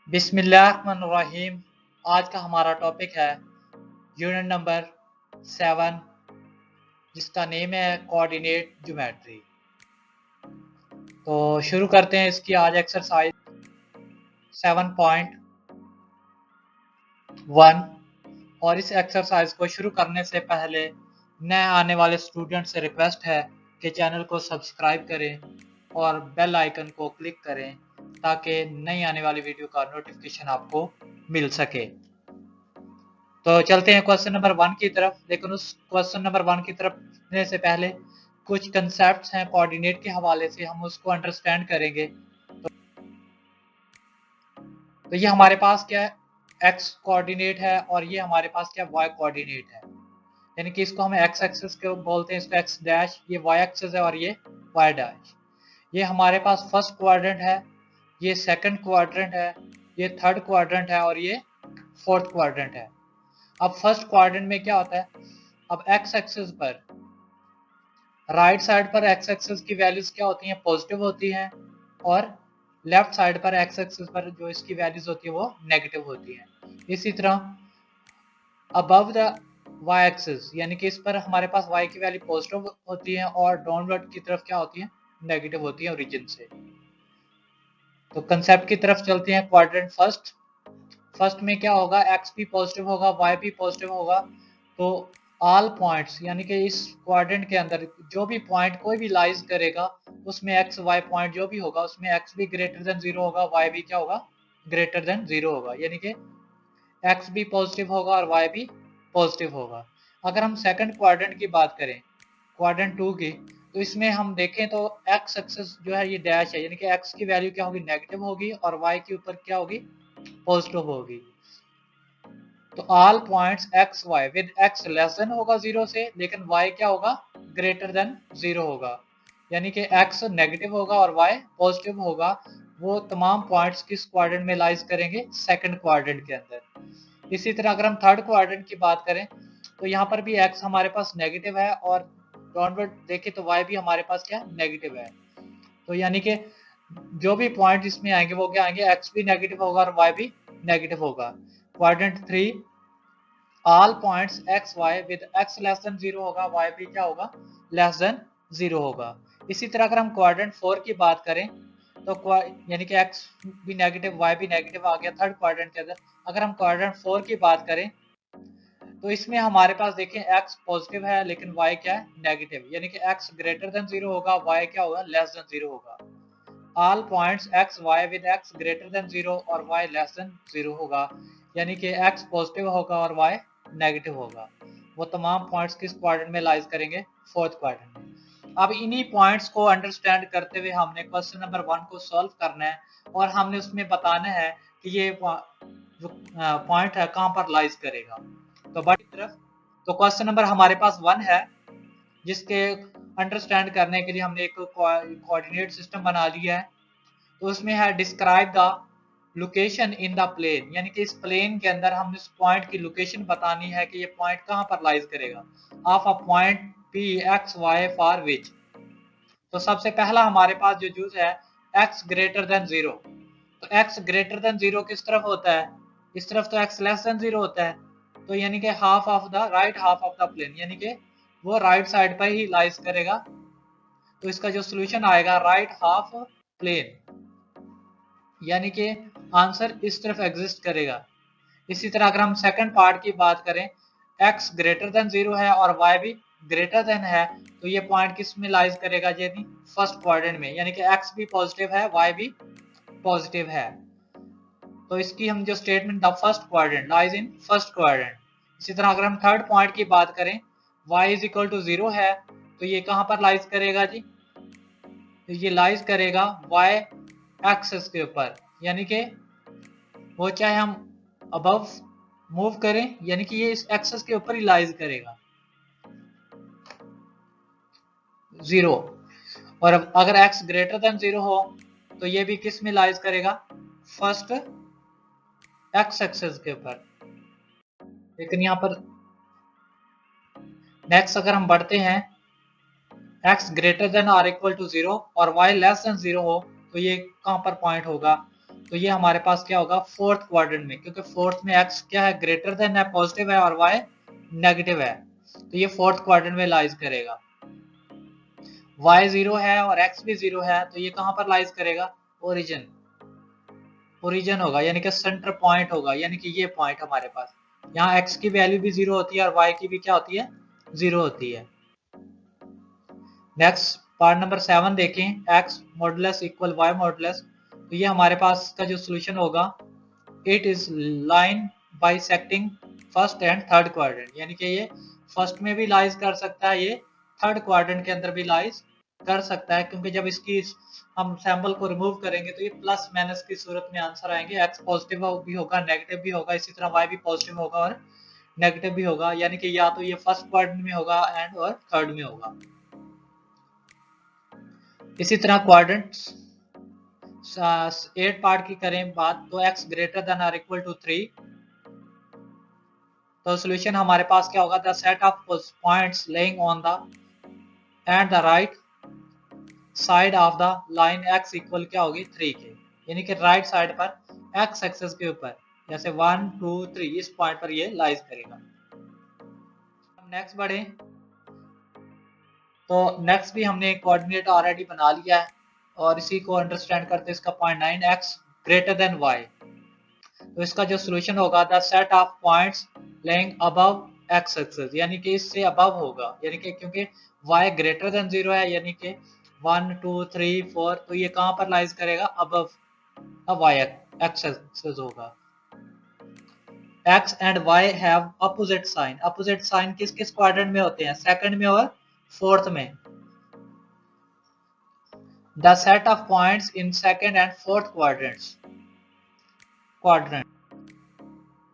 बिस्मिल्लाहिर्रहमानिर्रहीम। आज का हमारा टॉपिक है यूनिट नंबर 7 जिसका नेम है कोऑर्डिनेट ज्योमेट्री। तो शुरू करते हैं इसकी आज एक्सरसाइज 7.1। और इस एक्सरसाइज को शुरू करने से पहले नए आने वाले स्टूडेंट से रिक्वेस्ट है कि चैनल को सब्सक्राइब करें और बेल आइकन को क्लिक करें ताकि नई आने वाली वीडियो का नोटिफिकेशन आपको मिल सके। तो चलते हैं क्वेश्चन नंबर 1 की तरफ। लेकिन उस क्वेश्चन नंबर 1 की तरफ जाने से पहले कुछ कंसेप्ट्स हैं कोऑर्डिनेट के हवाले से, हम उसको अंडरस्टैंड करेंगे। तो ये हमारे पास क्या है, एक्स कोऑर्डिनेट है और ये हमारे पास क्या वाई कोऑर्डिनेट है। यानी कि इसको हम एक्स एक्सिस को बोलते हैं, इसको एक्स डैश, ये वाई एक्सिस है और ये वाई डैश। ये हमारे पास फर्स्ट क्वाड्रेंट है, ये सेकंड क्वाड्रेंट है, ये थर्ड क्वाड्रेंट है और ये फोर्थ क्वाड्रेंट है। अब फर्स्ट क्वाड्रेंट में क्या होता है, अब एक्स एक्सिस पर राइट साइड पर एक्स एक्सिस की वैल्यूज क्या होती हैं, पॉजिटिव होती हैं, और लेफ्ट साइड पर एक्स एक्सिस पर जो इसकी वैल्यूज होती है वो नेगेटिव होती हैं। इसी तरह अबव द वाई एक्सिस, यानी कि इस पर हमारे पास वाई की वैल्यू पॉजिटिव होती है और डाउनवर्ड की तरफ क्या होती है, नेगेटिव होती है ओरिजिन से। तो कंसेप्ट की तरफ चलते हैं। क्वाड्रेंट फर्स्ट में क्या होगा, एक्स भी पॉजिटिव होगा, वाई भी पॉजिटिव होगा। तो ऑल पॉइंट्स, यानी कि इस क्वाड्रेंट के अंदर जो भी पॉइंट कोई भी लाइज करेगा उसमें एक्स वाई पॉइंट जो भी होगा उसमें एक्स भी ग्रेटर देन जीरो होगा, वाई भी क्या होगा, ग्रेटर देन जीरो होगा। यानी कि एक्स भी पॉजिटिव होगा और वाई भी पॉजिटिव होगा। अगर हम सेकंड क्वाड्रेंट की बात करें, क्वाड्रेंट 2 की, तो इसमें हम देखें तो एक्स एक्सिस जो है ये डैश है, यानी कि एक्स की वैल्यू क्या होगी, नेगेटिव होगी, और वाई के ऊपर क्या होगी, पॉजिटिव होगी। तो all points X Y with X less than होगा जीरो से, लेकिन वाई क्या होगा, ग्रेटर देन जीरो होगा। यानी कि एक्स नेगेटिव होगा और वाई पॉजिटिव होगा। वो तमाम पॉइंट्स किस क्वाड्रेंट में लाइज करेंगे, सेकंड क्वाड्रेंट के अंदर। इसी तरह अगर हम थर्ड क्वाड्रेंट की बात करें तो यहाँ पर भी एक्स हमारे पास नेगेटिव है और डाउनवर्ड देखें तो वाई भी हमारे पास क्या नेगेटिव है। तो यानी कि जो भी पॉइंट इसमें आएंगे वो क्या आएंगे, एक्स भी नेगेटिव होगा और वाई भी नेगेटिव होगा। Quadrant 3 all points X Y with X less than zero होगा, वाई भी क्या होगा, लेस देन जीरो होगा। इसी तरह अगर हम क्वाड्रेंट 4 की बात करें तो यानी कि एक्स भी नेगेटिव वाई भी नेगेटिव आ गया थर्ड क्वाड्रेंट के अंदर। अगर हम क्वाड्रेंट 4 की बात करें तो इसमें हमारे पास देखें एक्स पॉजिटिव है लेकिन वाई क्या है, नेगेटिव। यानी कि एक्स ग्रेटर देन जीरो होगा, वाई क्या होगा, लेस देन जीरो होगा। All points X Y with X greater than zero और वाई लेस देन जीरो होगा। यानी कि एक्स पॉजिटिव होगा और वाई नेगेटिव होगा। वो तमाम पॉइंट्स किस क्वाड्रेंट में लाइज करेंगे, फोर्थ क्वाड्रेंट में। अब इन्हीं पॉइंट्स को अंडरस्टैंड करते हुए हमने क्वेश्चन नंबर 1 को सॉल्व करना है और हमने उसमें बताना है कि ये जो पॉइंट है कहां पर लाइज करेगा। तो बड़ी तरफ तो क्वेश्चन नंबर हमारे पास 1 है जिसके अंडरस्टैंड करने के लिए हमने एक कोऑर्डिनेट सिस्टम बना लिया है। तो उसमें है describe the location in the plane, यानी कि इस प्लेन के अंदर हमने इस पॉइंट की लोकेशन बतानी है कि ये पॉइंट कहां पर लाइज करेगा। Of a point P X Y for which. तो सबसे पहला हमारे पास जो चूज है एक्स ग्रेटर देन जीरो। तो एक्स ग्रेटर देन जीरो किस तरफ होता है, इस तरफ तो एक्स लेस देन जीरो होता है। तो यानी कि half of the right half of the plane, यानी कि वो राइट साइड पर ही लाइज करेगा। तो इसका जो सोल्यूशन आएगा राइट हाफ प्लेन, यानी कि आंसर इस तरफ एग्जिस्ट करेगा। इसी तरह अगर हम सेकंड पार्ट की बात करें, x ग्रेटर देन जीरो है और y भी ग्रेटर देन है, तो ये पॉइंट किस में लाइज करेगा, यानी फर्स्ट क्वाड्रेंट में। यानी कि x भी पॉजिटिव है, y भी पॉजिटिव है। तो इसकी हम जो statement the first quadrant lies in first quadrant. इसी तरह अगर हम थर्ड पॉइंट की बात करें, y is equal to zero है, तो ये कहां पर लाइज करेगा जी, तो ये लाइज करेगा y एक्सिस के ऊपर। यानी कि वो चाहे हम अबव मूव करें, यानी कि ये इस एक्सिस के ऊपर ही लाइज करेगा जीरो। और अगर x ग्रेटर देन जीरो हो तो ये भी किस में लाइज करेगा, फर्स्ट x एक्सिस के ऊपर। लेकिन यहाँ पर नेक्स्ट अगर हम बढ़ते हैं, x ग्रेटर देन और इक्वल टू जीरो और y लेस देन जीरो हो तो ये कहां पर पॉइंट होगा, तो ये हमारे पास क्या होगा फोर्थ क्वाड्रेंट में, क्योंकि फोर्थ में एक्स क्या है ग्रेटर देन है, पॉजिटिव है, और वाई नेगेटिव है, तो ये फोर्थ क्वाड्रेंट में लाइज करेगा। y 0 है और x भी 0 है, तो ये कहां पर लाइज करेगा, ओरिजिन, ओरिजिन होगा, यानी कि सेंटर पॉइंट होगा, यानी कि ये पॉइंट हमारे पास, यहाँ x की वैल्यू भी 0 होती है और y की भी क्या होती है 0 होती है। नेक्स्ट पार्ट नंबर 7 देखें, x modulus equal y modulus, तो ये हमारे पास का जो सोल्यूशन होगा, it is line bisecting first and third quadrant, यानी कि ये फर्स्ट में भी लाइज कर सकता है, ये थर्ड क्वाड्रेंट के अंदर भी लाइज कर सकता है, क्योंकि जब इसकी हम सैंपल को रिमूव करेंगे तो ये प्लस माइनस की सूरत में आंसर आएंगे, एक्स पॉजिटिव भी होगा नेगेटिव भी होगा, इसी तरह वाई भी पॉजिटिव होगा और नेगेटिव भी होगा, यानी कि या तो ये फर्स्ट क्वाड्रेंट में होगा एंड और थर्ड में होगा। इसी तरह क्वाड्रेंट 8 पार्ट की करें बात, तो x ग्रेटर देन और इक्वल टू 3, तो सोल्यूशन हमारे पास क्या होगा, the set of points laying on the end the right side of the line x equal क्या होगी 3 के, यानी कि राइट साइड पर x एक्सिस के ऊपर, जैसे 1 2 3 इस पॉइंट पर ये लाइज करेगा। नेक्स्ट बढ़े, तो नेक्स्ट भी हमने कोऑर्डिनेट ऑलरेडी बना लिया है, और इसी को अंडरस्टैंड करते इसका point 9 x greater than y, तो इसका जो सोल्यूशन होगा the set of points laying above x axis, यानी कि इससे अबव होगा, यानी कि क्योंकि y ग्रेटर देन 0 है, यानी कि 1 2 3 4, तो ये कहां पर लाइज करेगा अबव y एक्सिस होगा। x and y have opposite sign, opposite sign किस किस क्वाड्रेंट में होते हैं, सेकंड में और फोर्थ में। The set of points in second and fourth quadrant.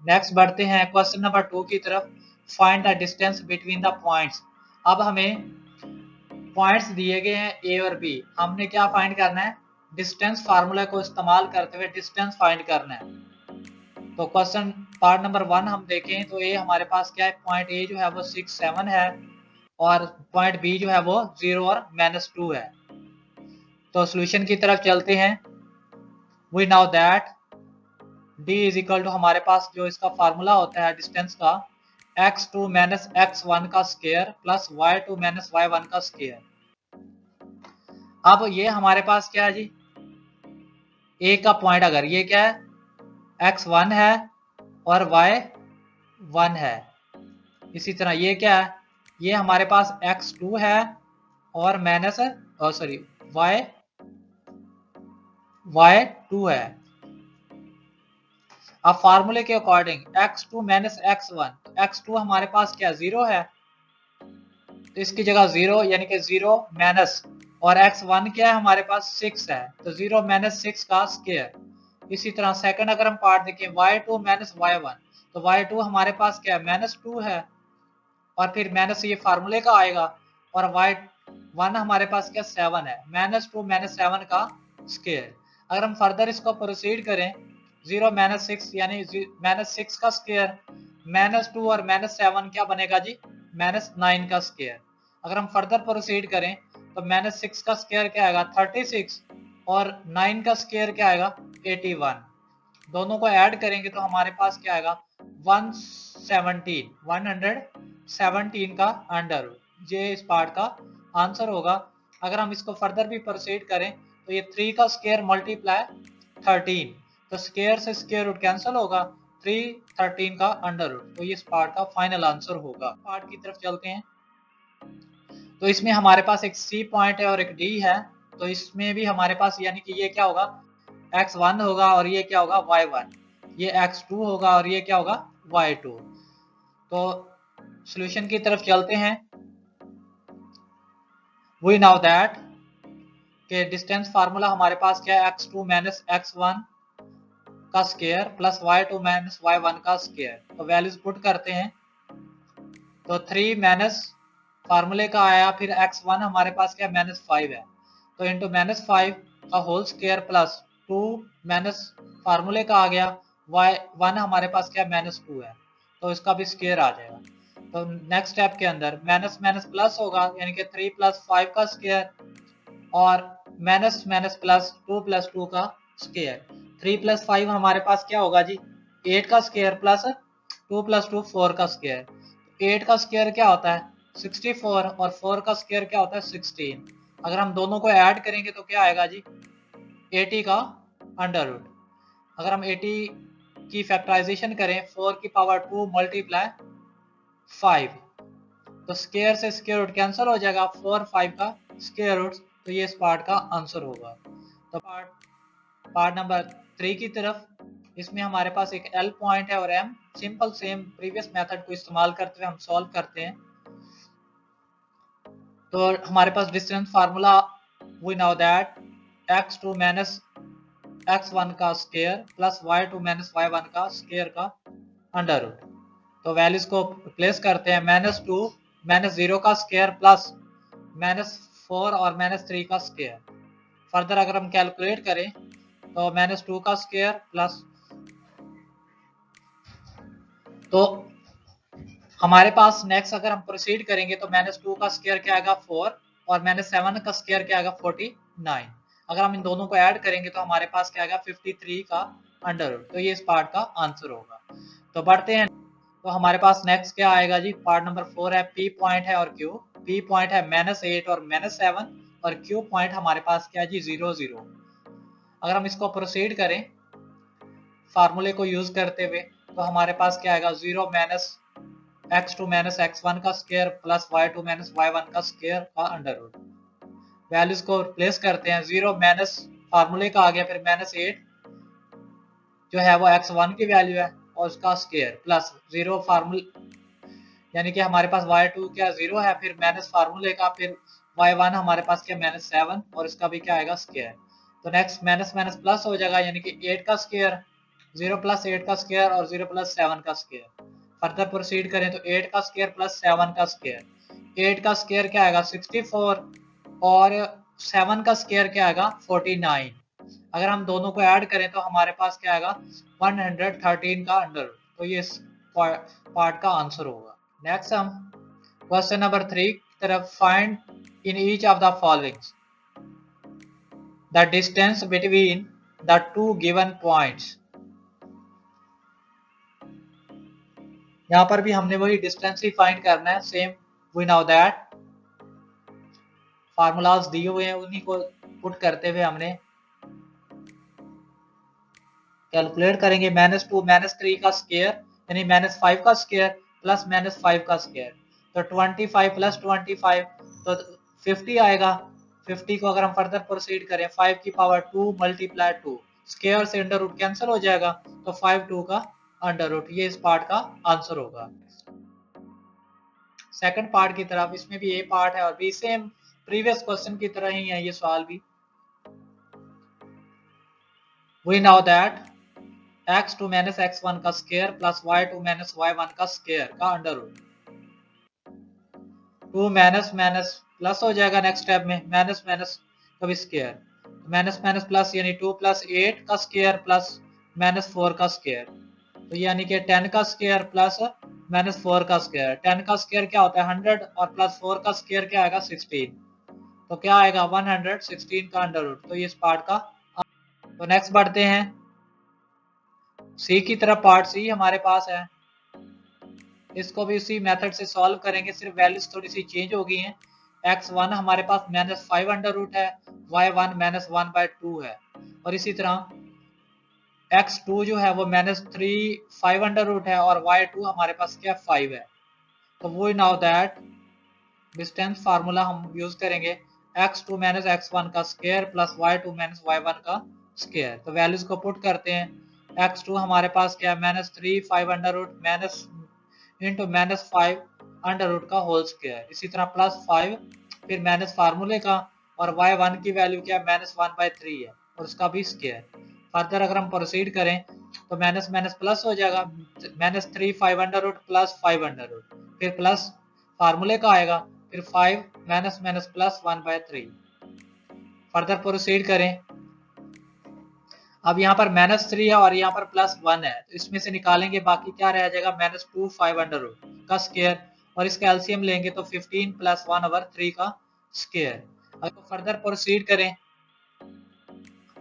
Next बढ़ते हैं क्वेश्चन नंबर 2 की तरफ, find the distance between the points. अब हमें पॉइंट्स दिए गए हैं ए और बी, हमने क्या फाइंड करना है, डिस्टेंस फार्मूला को इस्तेमाल करते हुए डिस्टेंस फाइंड करना है। तो क्वेश्चन पार्ट नंबर 1 हम देखें, तो ए हमारे पास क्या है, पॉइंट ए जो है वो 6 7 है, और पॉइंट बी जो है वो 0 और -2 है। तो सॉल्यूशन की तरफ चलते हैं। We now that d is equal to, हमारे पास जो इसका फार्मूला होता है डिस्टेंस का, x2 माइनस x1 का square plus y2 minus y1 का स्क्वायर। अब ये हमारे पास क्या है जी, a का पॉइंट अगर ये क्या है x1 है और y1 है, इसी तरह ये क्या है, ये हमारे पास x2 है और माइनस सॉरी y2 है। अब फार्मूले के according x2 minus x1, x2 हमारे पास क्या 0 है, तो इसकी जगह 0, यानी कि 0 माइनस, और x1 क्या है हमारे पास 6 है, तो 0 माइनस 6 का स्क्वायर। इसी तरह सेकंड अगर हम पार्ट देखें y2 माइनस y1, तो y2 हमारे पास क्या है -2 है, और फिर माइनस ये फार्मूले का आएगा, और y1 हमारे पास क्या 7 है, -2 माइनस 7 का स्क्वायर। अगर हम फर्दर इसको प्रोसीड करें, 0 माइनस 6 यानी -6 का स्क्वायर, -2 और -7 क्या बनेगा जी, -9 का स्क्वायर। अगर हम फर्दर प्रोसीड करें तो -6 का स्क्वायर क्या आएगा 36, और 9 का स्क्वायर क्या आएगा 81, दोनों को ऐड करेंगे तो हमारे पास क्या आएगा 117 का अंडर रूट, ये इस पार्ट का आंसर होगा। अगर हम इसको फर्दर भी प्रोसीड करें तो ये 3 का स्क्वायर मल्टीप्लाई 13, तो स्क्वायर से स्क्वायर रूट कैंसिल होगा, 3 13 का अंडर रूट, तो ये इस पार्ट का फाइनल आंसर होगा। पार्ट की तरफ चलते हैं, तो इसमें हमारे पास एक सी पॉइंट है और एक डी है, तो इसमें भी हमारे पास यानी कि ये क्या होगा x1 होगा और ये क्या होगा y1, ये x2 होगा और ये क्या होगा y2। तो सॉल्यूशन की तरफ चलते हैं। वी नाउ दैट के डिस्टेंस फार्मूला हमारे पास क्या है, x2 माइनस x1 का square plus y2 minus y1 का स्क्वायर, तो वैल्यूज पुट करते हैं, तो 3 माइनस फार्मूले का आया, फिर x1 हमारे पास क्या -5 है, तो इंटू -5 का होल स्क्वायर प्लस 2 माइनस फार्मूले का आ गया, y1 हमारे पास क्या -2 है, तो इसका भी स्क्वायर आ जाएगा। तो नेक्स्ट स्टेप के अंदर माइनस माइनस प्लस होगा, यानी कि 3 + 5 का स्क्वायर और माइनस माइनस प्लस 2 + 2 का स्क्वायर, 3 + 5 हमारे पास क्या होगा जी, 8 का स्क्वायर प्लस 2 + 2 4 का स्क्वायर। 8 का स्क्वायर क्या होता है 64 और 4 का स्क्वायर क्या होता है 16। अगर हम दोनों को ऐड करेंगे तो क्या आएगा जी 80 का अंडर रूट। अगर हम 80 की फैक्टराइजेशन करें 4 की पावर 2 मल्टीप्लाई 5, तो स्क्वायर से स्क्वायर रूट कैंसिल हो जाएगा, 4 5 का स्क्वायर रूट, तो ये इस पार्ट का आंसर होगा। तो पार्ट नंबर 3 की तरफ, इसमें हमारे पास एक एल पॉइंट है और M, simple same previous method को इस्तेमाल करते हुए हम सॉल्व करते हैं। तो हमारे पास distance formula, we know that x2 minus x1 का square plus y2 minus y1 का स्क्वायर का अंडर रूट। तो वैल्यूज को रिप्लेस करते हैं, -2 -0 का स्क्वायर प्लस -4 और -3 का स्क्वायर। फर्दर अगर हम कैलकुलेट करें तो -2 का स्क्वायर प्लस, तो हमारे पास नेक्स्ट अगर हम प्रोसीड करेंगे तो -2 का स्क्वायर क्या आएगा 4 और -7 का स्क्वायर क्या आएगा 49। अगर हम इन दोनों को ऐड करेंगे तो हमारे पास क्या आएगा 53 का अंडर रूट। तो ये इस पार्ट का आंसर होगा। तो बढ़ते हैं, तो हमारे पास नेक्स्ट क्या आएगा जी, पार्ट नंबर 4 है, पी पॉइंट है और क्यू। पी पॉइंट है -8 और -7 और क्यू पॉइंट हमारे पास क्या है जी 0 0। अगर हम इसको प्रोसीड करें फार्मूले को यूज करते हुए तो हमारे पास क्या आएगा 0 x2 माइनस x1 का square plus y2 minus y1 का स्क्वायर का अंडर रूट। वैल्यूज को रिप्लेस करते हैं, 0 माइनस फार्मूले का आ गया, फिर -8 जो है वो x1 की वैल्यू है और उसका स्क्वायर प्लस 0 फार्मूले, यानी कि हमारे पास y2 क्या 0 है, फिर माइनस फार्मूले का, फिर y1 हमारे पास क्या -7 और इसका भी क्या आएगा स्क्वायर। तो नेक्स्ट माइनस माइनस प्लस हो जाएगा, यानी कि 8 का स्क्वायर, 0 + 8 का स्क्वायर और 0 + 7 का स्क्वायर। फर्दर प्रोसीड करें तो 8 का स्क्वायर प्लस 7 का स्क्वायर। 8 का स्क्वायर क्या आएगा 64 और 7 का स्क्वायर क्या आएगा 49। अगर हम दोनों को ऐड करें तो हमारे पास क्या आएगा 113 का अंडर। तो ये इस पार्ट का आंसर होगा। नेक्स्ट हम क्वेश्चन नंबर 3 की तरफ, find in each of the following the distance between the two given points. यहाँ पर भी हमने वही डिस्टेंस ही फाइंड करना है, same we know that formulas दिए हुए हैं उन्हीं को पुट करते हुए हमने कैलकुलेट करेंगे। -2 -3 का स्क्वायर यानी -5 का स्क्वायर प्लस -5 का स्क्वायर, तो 25 + 25 तो 50 आएगा। 50 को अगर हम फर्दर प्रोसीड करें 5 की पावर 2 मल्टीप्लाई 2, स्क्वायर से अंडर रूट कैंसिल हो जाएगा, तो 5 2 का अंडर रूट, ये इस पार्ट का आंसर होगा। सेकंड पार्ट की तरफ, इसमें भी ए पार्ट है और बी सेम प्रीवियस क्वेश्चन की तरह ही है ये सवाल भी। We know that x2 minus x1 का square plus y2 minus y1 का स्क्वायर का under root. 2 minus minus plus हो जाएगा, नेक्स्ट स्टेप में माइनस माइनस का भी स्क्वायर, माइनस माइनस प्लस यानी 2 + 8 का स्क्वायर प्लस -4 का स्क्वायर, तो यानी कि 10 का स्क्वायर प्लस -4 का स्क्वायर। 10 का स्क्वायर क्या होता है 100 और प्लस 4 का स्क्वायर क्या आएगा 16, तो क्या आएगा 116 का अंडर रूट। तो ये इस पार्ट का। तो नेक्स्ट बढ़ते हैं सी की तरफ। पार्ट सी हमारे पास है, इसको भी उसी मेथड से सॉल्व करेंगे, सिर्फ वैल्यूज थोड़ी सी चेंज हो गई हैं। x1 हमारे पास -5 अंडर रूट है, y1 -1/2 है, और इसी तरह x2 जो है वो -3 5 अंडर रूट है और y2 हमारे पास क्या 5 है। तो वो नाउ दैट डिस्टेंस फार्मूला हम यूज करेंगे, x2 माइनस x1 का square plus y2 minus y1 का स्क्वायर। तो वैल्यूज को पुट करते हैं, x2 हमारे पास क्या है -3 5 under root minus into -5 under root का होल स्क्वायर, इसी तरह +5 फिर माइनस फार्मूले का, और y1 की वैल्यू क्या है -1/3 है और उसका भी स्क्वायर। फर्दर अगर हम प्रोसीड करें तो माइनस माइनस प्लस हो जाएगा, -3 5 under root plus 5 under root, फिर प्लस फार्मूले का आएगा, फिर 5 minus minus plus 1/3। Further proceed करें, अब यहाँ पर -3 है और यहाँ पर +1 है, तो इसमें से निकालेंगे, बाकी क्या रह जाएगा -2 5 अंडर रूट का स्क्वायर, और इसका एलसीएम लेंगे तो 15 + 1/3 का स्क्वायर। अगर फर्दर प्रोसीड करें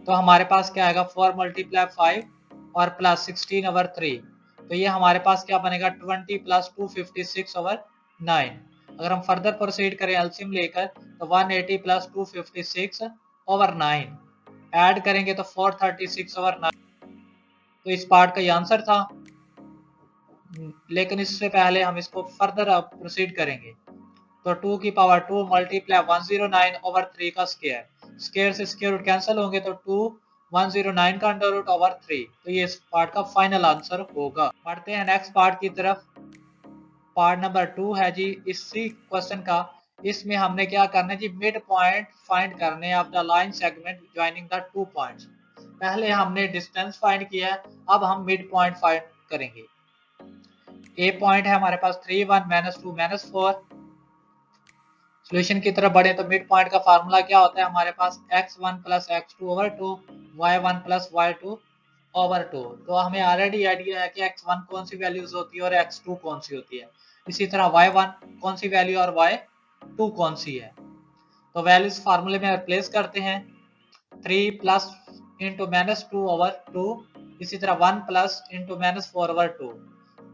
तो हमारे पास क्या आएगा 4 मल्टीप्लाई 5 और प्लस 16 ओवर 3, तो ये हमारे पास क्या बनेगा 20 प्लस 256 ओवर 9। अगर हम फर्दर प्रोसीड करें एलसीएम लेकर तो 180 प्लस 256 ओवर 9 ऐड करेंगे तो 436 ओवर 9। तो इस पार्ट का ये आंसर था, लेकिन इससे पहले हम इसको फर्दर प्रोसीड करेंगे। तो 2 की पावर 2 मल्टीप्लाई 109 ओवर 3 का स्क्वायर, स्क्वायर से स्क्वायर रूट कैंसिल होंगे तो 2 109 का अंडर रूट ओवर 3, तो ये इस पार्ट का फाइनल आंसर होगा। बढ़ते हैं नेक्स्ट पार्ट की तरफ। पार्ट नंबर 2 है जी इसी क्वेश्चन का। इसमें हमने क्या करना है जी, मिड पॉइंट फाइंड करने of the line segment joining the 2 points. पहले हमने डिस्टेंस फाइंड किया है, अब हम मिड पॉइंट फाइंड करेंगे। ए पॉइंट है हमारे पास 3 1 -2 -4। सॉल्यूशन की तरफ बढ़े तो मिड पॉइंट का फार्मूला क्या होता है हमारे पास, x1 plus x2 over 2 y1 plus y2 over 2। तो हमें ऑलरेडी आइडिया है कि x1 कौन सी वैल्यूज होती है और x2 कौन सी होती है, इसी तरह y1 कौन सी वैल्यू और y2 कौन सी है। तो वैल्यूज फार्मूले में रिप्लेस करते हैं, 3 प्लस इंटू -2 ओवर 2, इसी तरह 1 प्लस इंटू -4 ओवर 2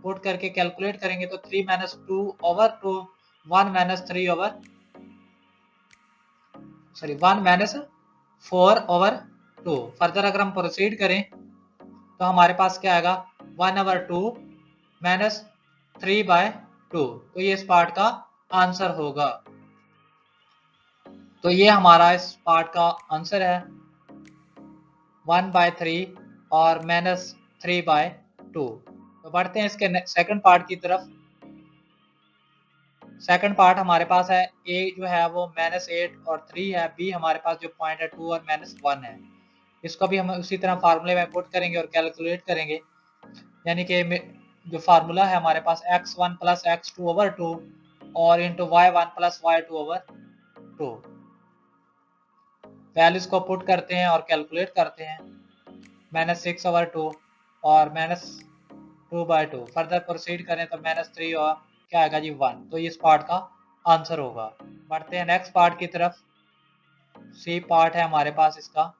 पुट करके कैलकुलेट करेंगे तो 3 -2 ओवर 2 1 -3 ओवर 1 -4 ओवर 2। फर्दर अगर हम प्रोसीड करें तो हमारे पास क्या आएगा 1 ओवर 2 -3/2, तो ये इस पार्ट का आंसर होगा। तो ये हमारा इस पार्ट का आंसर है 1/3 और -3/2। तो बढ़ते हैं इसके सेकंड पार्ट की तरफ। सेकंड पार्ट हमारे पास है, ए जो है वो -8 और 3 है, बी हमारे पास जो पॉइंट है 2 और -1 है। इसको भी हम उसी तरह फार्मूले में पुट करेंगे और कैलकुलेट करेंगे, यानी कि जो फार्मूला है हमारे पास x1 प्लस x2 ओवर 2 और into y1 plus y2 over 2। Values को पुट करते हैं और कैलकुलेट करते हैं, -6 ओवर 2 और -2/2। फर्दर प्रोसीड करें तो -3 और क्या आएगा जी 1, तो ये इस पार्ट का आंसर होगा। बढ़ते हैं नेक्स्ट पार्ट की तरफ। सी पार्ट है हमारे पास इसका,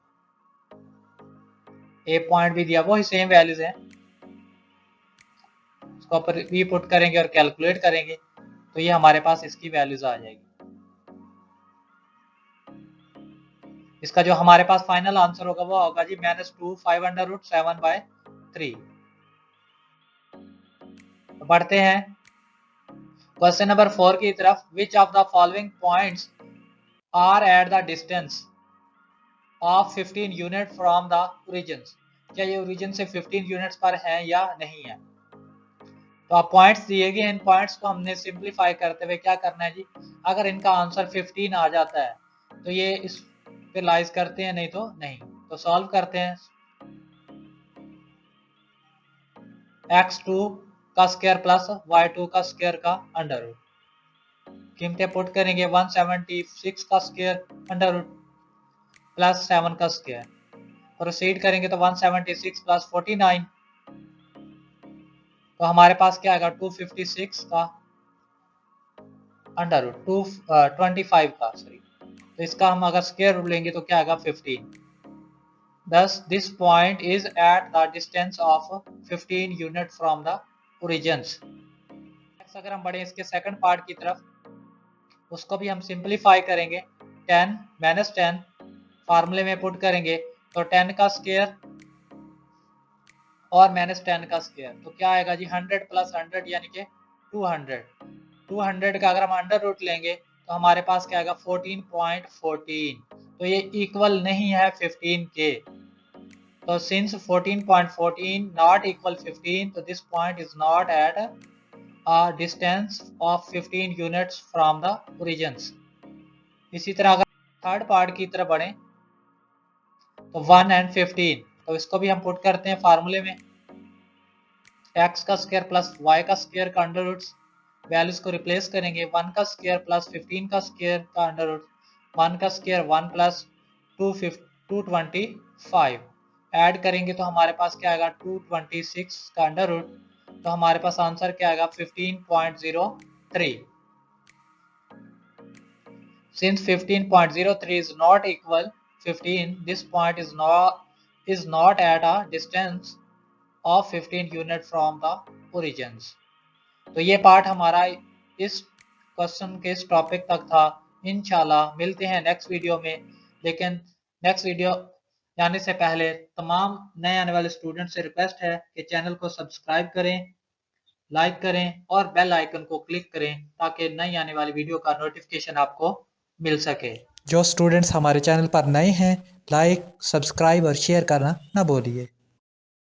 ए पॉइंट भी दिया, वो ही सेम वैल्यूज है, इसको भी पुट करेंगे और कैलकुलेट करेंगे तो ये हमारे पास इसकी वैल्यूज आ जाएगी। इसका जो हमारे पास फाइनल आंसर होगा वो होगा जी -2 5/7/3। तो बढ़ते हैं क्वेश्चन नंबर 4 की तरफ। Which of the following points are at the distance of 15 unit from the origin. क्या ये ओरिजिन से 15 यूनिट्स पर है या नहीं है। तो आप पॉइंट्स दिए गए, इन पॉइंट्स को हमने सिंप्लीफाई करते हुए क्या करना है जी, अगर इनका आंसर 15 आ जाता है तो ये इस पे लाइज करते हैं, नहीं तो नहीं। तो सॉल्व करते हैं, x2 का स्क्वायर प्लस y2 का स्क्वायर का अंडर रूट, कीमतें पुट करेंगे 176 का स्क्वायर अंडर रूट प्लस 7 का स्क्वायर। प्रोसीड करेंगे तो 176 प्लस 49, तो हमारे पास क्या आएगा 256 का अंडर रूट 225 का, सॉरी, तो इसका हम अगर स्क्वायर रूट लेंगे तो क्या आएगा 15। Thus, this point is at the distance of 15 unit from the origins. Next, अगर हम बढ़े इसके सेकंड पार्ट की तरफ, उसको भी हम सिंप्लीफाई करेंगे। 10 -10 फार्मूले में पुट करेंगे तो 10 का स्क्वायर और -10 का स्क्वायर, तो क्या आएगा जी 100 प्लस 100 यानी कि 200। 200 का अगर हम अंडर रूट लेंगे तो हमारे पास क्या आएगा 14.14, तो ये इक्वल नहीं है 15 के। So since 14.14 not equal 15, so this point is not at a distance of 15 units from the origins. इसी तरह अगर थर्ड पार्ट की तरफ बढ़े तो 1 and 15, तो इसको भी हम पुट करते हैं फार्मूले में, x का स्क्वायर प्लस y का स्क्वायर का अंडर रूट, वैल्यूज को रिप्लेस करेंगे, 1 का स्क्वायर प्लस 15 का स्क्वायर का अंडर रूट, 1 का स्क्वायर 1 प्लस 225 ऐड करेंगे तो हमारे पास क्या आएगा 226 का अंडर रूट, तो हमारे पास आंसर क्या आएगा 15.03। Since 15.03 is not equal 15, this point is not at a distance of 15 unit from the origins. तो ये पार्ट हमारा इस क्वेश्चन के इस टॉपिक तक था। इंशाल्लाह मिलते हैं नेक्स्ट वीडियो में। लेकिन नेक्स्ट वीडियो जाने से पहले तमाम नए आने वाले स्टूडेंट से रिक्वेस्ट है कि चैनल को सब्सक्राइब करें, लाइक करें और बेल आइकन को क्लिक करें ताकि नई आने वाली वीडियो का नोटिफिकेशन आपको मिल सके। जो स्टूडेंट्स हमारे चैनल पर नए हैं, लाइक, सब्सक्राइब और शेयर करना ना भूलिए।